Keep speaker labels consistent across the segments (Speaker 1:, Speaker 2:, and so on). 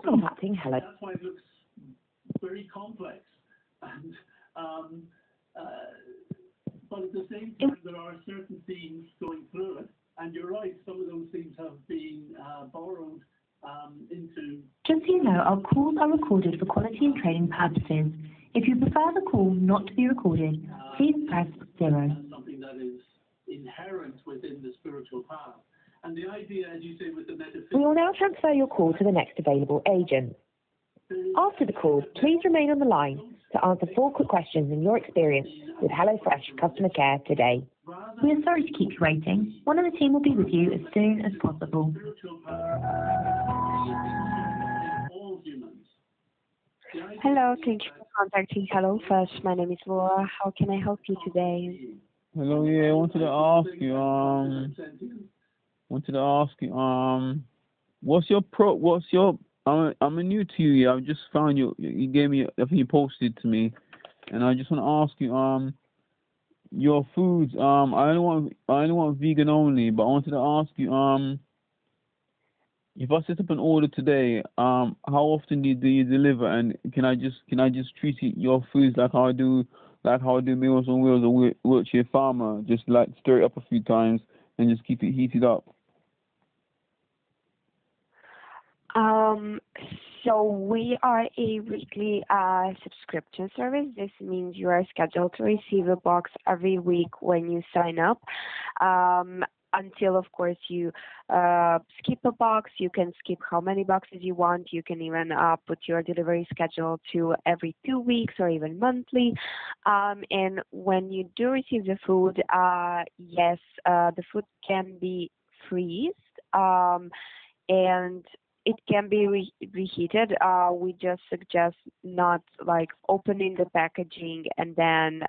Speaker 1: contacting Hello.
Speaker 2: That's why it looks very complex. And, but at the same time, there are certain themes going through it. And you're right, some of those themes have been borrowed into...
Speaker 1: Just so you know, our calls are recorded for quality and training purposes. If you prefer the call not to be recorded, please press 0.
Speaker 2: Something that is inherent within the spiritual path. And the idea, as you say, with the metaphysics...
Speaker 1: We will now transfer your call to the next available agent. After the call, please remain on the line to answer 4 quick questions in your experience with HelloFresh customer care today. We are sorry to keep you waiting. One of the team will be with you as soon as possible.
Speaker 3: Hello, thank you for contacting HelloFresh. My name is Laura. How can I help you today?
Speaker 4: Hello, yeah, I wanted to ask you, I'm new to you, yeah, I just found you gave me, I think you posted to me, and I just want to ask you, your foods, I only want vegan only, but I wanted to ask you, if I set up an order today, how often do you deliver, and can I just treat your foods like how I do Meals on Wheels or Wiltshire Farmer, just like stir it up a few times and just keep it heated up?
Speaker 3: So we are a weekly subscription service. This means you are scheduled to receive a box every week when you sign up. Until, of course, you skip a box. You can skip how many boxes you want. You can even put your delivery schedule to every 2 weeks or even monthly. And when you do receive the food, yes, the food can be freezed. And it can be reheated. We just suggest not like opening the packaging and then,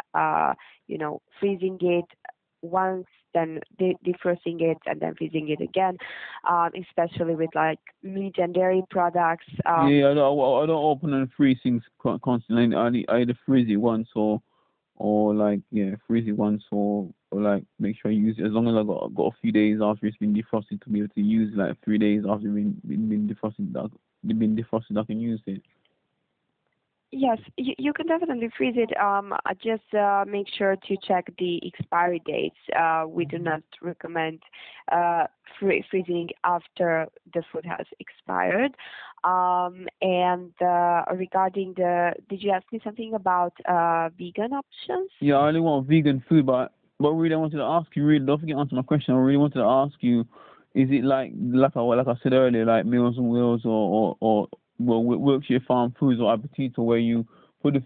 Speaker 3: freezing it once, then defrosting it and then freezing it again, especially with like meat and dairy products.
Speaker 4: Yeah, I don't open and freeze things constantly. I either freeze it once or freeze it once or like make sure I use it as long as I got a few days after it's been defrosted to be able to use it, like 3 days after it's been defrosted, I can use it.
Speaker 3: Yes, you can definitely freeze it. Just make sure to check the expiry dates. We do not recommend freezing after the food has expired. And regarding did you ask me something about vegan options?
Speaker 4: Yeah, I only want vegan food, but really I wanted to ask you, really, don't forget to answer my question. I really wanted to ask you, is it like I said earlier, like Meals on Wheels or Wiltshire Farm Foods or Appetito, where you put the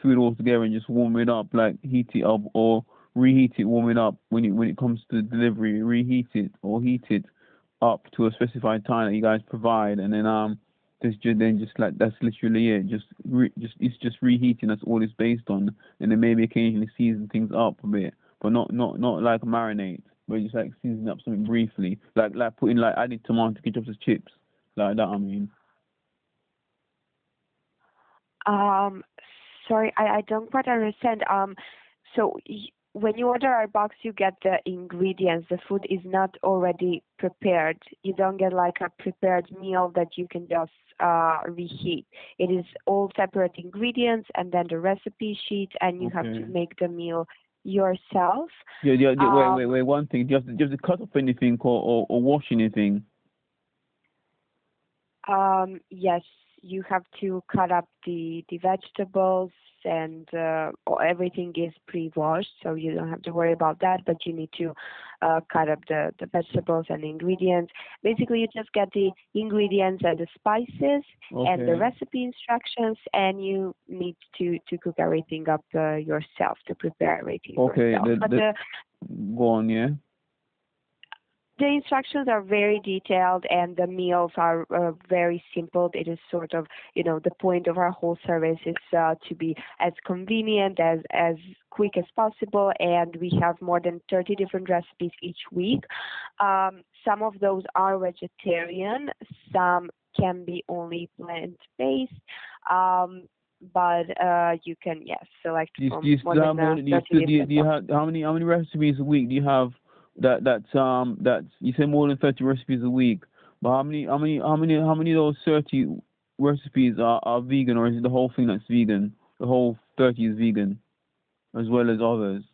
Speaker 4: food all together and just warm it up, like heat it up or reheat it, warm it up when it comes to delivery, reheat it or heat it up to a specified time that you guys provide, and then just like that's literally it. It's just reheating. That's all it's based on, and then maybe occasionally season things up a bit, but not like marinate, but just like seasoning up something briefly, like putting like adding tomato ketchup as chips, like that. I mean.
Speaker 3: Sorry, I don't quite understand. So when you order our box, you get the ingredients. The food is not already prepared. You don't get like a prepared meal that you can just reheat. It is all separate ingredients and then the recipe sheet, and you have to make the meal yourself.
Speaker 4: Yeah. Wait. One thing. Do you have to cut up anything or wash anything?
Speaker 3: Yes. You have to cut up the vegetables, and everything is pre-washed, so you don't have to worry about that, but you need to cut up the vegetables and the ingredients. Basically, you just get the ingredients and the spices and the recipe instructions, and you need to cook everything up yourself, to prepare everything yourself.
Speaker 4: Go on, yeah.
Speaker 3: The instructions are very detailed, and the meals are very simple. It is sort of, the point of our whole service is to be as convenient, as quick as possible, and we have more than 30 different recipes each week. Some of those are vegetarian, some can be only plant-based, but you can, select from more than 30 different.
Speaker 4: How many recipes a week do you have? That's you say more than 30 recipes a week. But how many of those 30 recipes are vegan, or is it the whole thing that's vegan? The whole 30 is vegan, as well as others.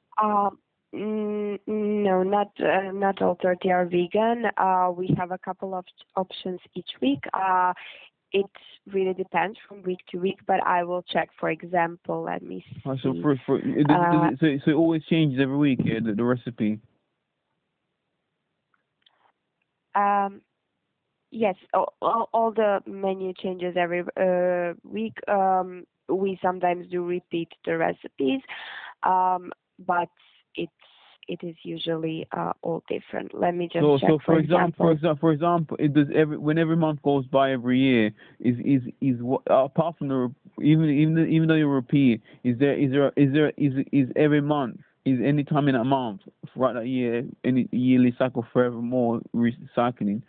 Speaker 3: No, not all 30 are vegan. We have a couple of options each week. It really depends from week to week, but I will check. For example, let me see.
Speaker 4: So it always changes every week, yeah, the recipe.
Speaker 3: Yes, all the menu changes every week. We sometimes do repeat the recipes, but it is usually all different. Let me just check.
Speaker 4: So for example, it does when every month goes by every year, is what, apart from the even though you repeat, is every month, is any time in that month throughout that year, any yearly cycle forevermore recycling?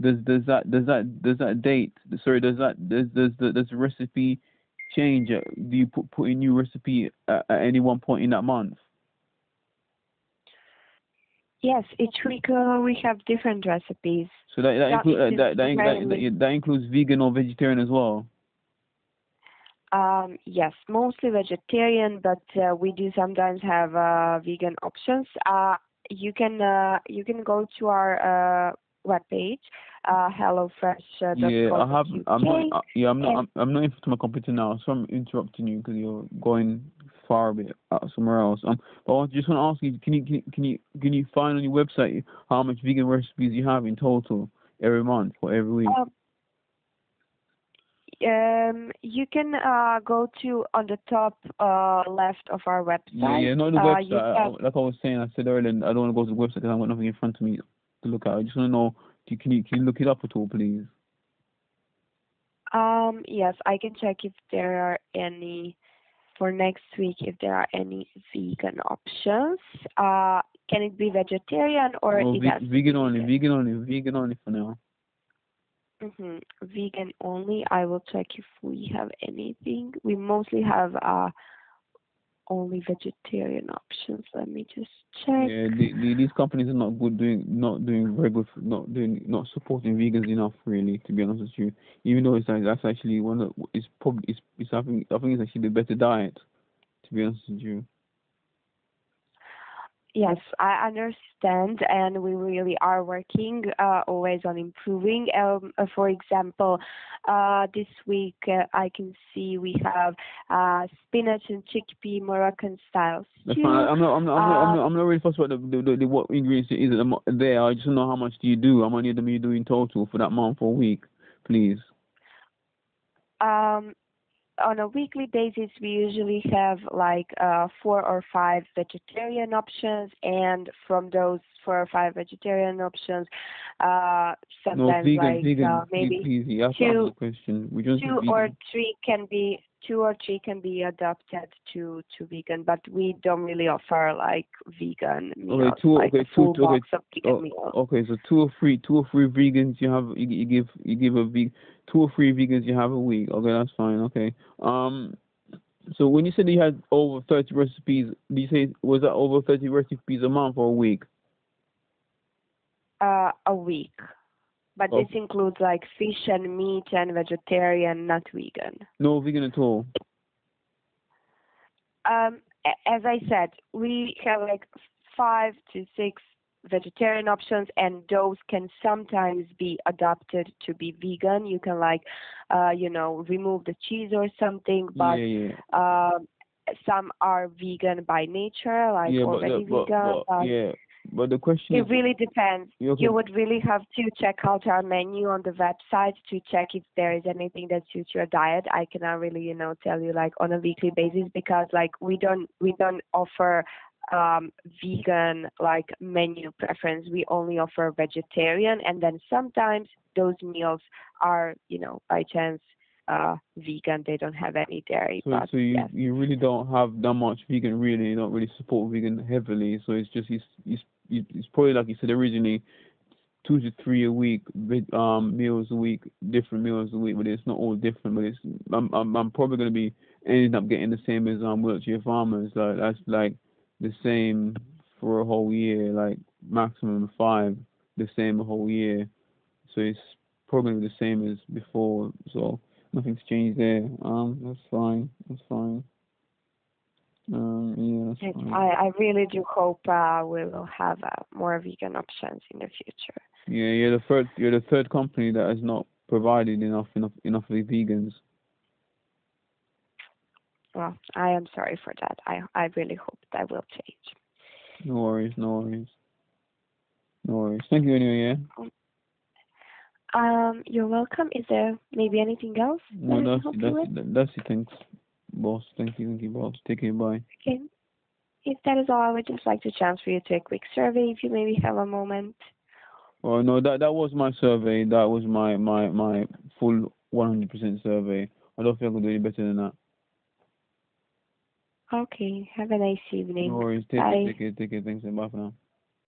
Speaker 4: Does that date? Sorry, does the recipe change? Do you put a new recipe at any one point in that month?
Speaker 3: Yes, each week we have different recipes.
Speaker 4: So that includes vegan or vegetarian as well.
Speaker 3: Yes, mostly vegetarian, but we do sometimes have vegan options. You can go to our webpage, hellofresh.co.uk.
Speaker 4: I'm not in front of my computer now, so I'm interrupting you because you're going far a bit somewhere else. But I just want to ask you, can you find on your website how much vegan recipes you have in total every month or every week?
Speaker 3: You can go to on the top left of our website.
Speaker 4: Yeah, not the website. Like I was saying, I said earlier, I don't want to go to the website because I've got nothing in front of me to look at. I just want to know, can you look it up at all, please?
Speaker 3: Yes, I can check if there are any for next week. If there are any vegan options, can it be vegetarian or
Speaker 4: no,
Speaker 3: it has
Speaker 4: vegan only? Vegan only for now.
Speaker 3: Vegan only. I will check if we have anything. We mostly have only vegetarian options. Let me just check.
Speaker 4: Yeah, these companies are not very good, not supporting vegans enough, really, to be honest with you. Even though that's actually one of I think it's actually the better diet, to be honest with you.
Speaker 3: Yes, I understand, and we really are working always on improving. For example, this week I can see we have spinach and chickpea Moroccan style stew.
Speaker 4: That's fine. I'm not really fussed about the what ingredients it is there. I just know how much do you do, how many of them you do in total for that month or week, please.
Speaker 3: On a weekly basis, we usually have like 4 or 5 vegetarian options, and from those 4 or 5 vegetarian options, sometimes maybe
Speaker 4: please, you have to answer the question.
Speaker 3: Two or three can be adapted to vegan, but we don't really offer like vegan meals, box of vegan meals.
Speaker 4: Okay, so two or three vegans you give a vegan. 2 or 3 vegans you have a week. Okay, that's fine. Okay. So when you said you had over 30 recipes, did you say was that over 30 recipes a month or a week?
Speaker 3: A week. But this includes like fish and meat and vegetarian, not vegan.
Speaker 4: No vegan at all.
Speaker 3: As I said, we have like 5 to 6 vegetarian options, and those can sometimes be adapted to be vegan. You can remove the cheese or something, but some are vegan by nature, vegan.
Speaker 4: But the question
Speaker 3: it really depends. Okay. You would really have to check out our menu on the website to check if there is anything that suits your diet. I cannot really, tell you like on a weekly basis, because like we don't offer vegan like menu preference. We only offer vegetarian, and then sometimes those meals are, by chance vegan. They don't have any dairy.
Speaker 4: So you really don't have that much vegan, really. You don't really support vegan heavily. So it's just it's probably, like you said originally, 2 to 3 a week, meals a week, different meals a week, but it's not all different. But I'm probably going to be ending up getting the same as Wiltshire Farmers. Like that's like the same for a whole year, like maximum 5 the same the whole year, so it's probably the same as before. So nothing's changed there. That's fine. That's fine. Yeah, that's fine.
Speaker 3: I really do hope we will have more vegan options in the future.
Speaker 4: Yeah, you're the third company that has not provided enough of the vegans.
Speaker 3: Well, I am sorry for that. I really hope that will change.
Speaker 4: No worries, no worries. No worries. Thank you anyway, yeah?
Speaker 3: You're welcome. Is there maybe anything else that I can help you with?
Speaker 4: That's it. Thanks, boss. Thank you, boss. Take care. Bye.
Speaker 3: Okay. If that is all, I would just like to transfer you to a quick survey if you maybe have a moment.
Speaker 4: Oh no, that was my survey. That was my full 100% survey. I don't think I can do any better than that.
Speaker 3: Okay. Have a nice evening.
Speaker 4: No worries.
Speaker 3: Bye.
Speaker 4: Take care. Thanks and bye for now.